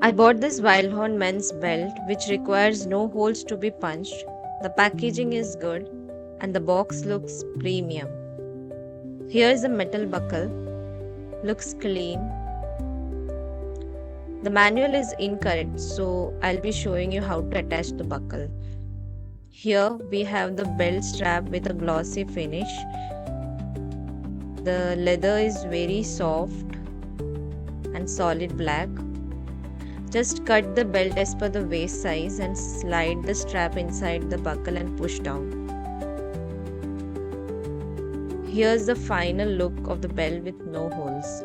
I bought this WildHorn men's belt which requires no holes to be punched. The packaging is good and the box looks premium. Here is a metal buckle. Looks clean. The manual is incorrect, so I'll be showing you how to attach the buckle. Here we have the belt strap with a glossy finish. The leather is very soft and solid black. Just cut the belt as per the waist size and slide the strap inside the buckle and push down. Here's the final look of the belt with no holes.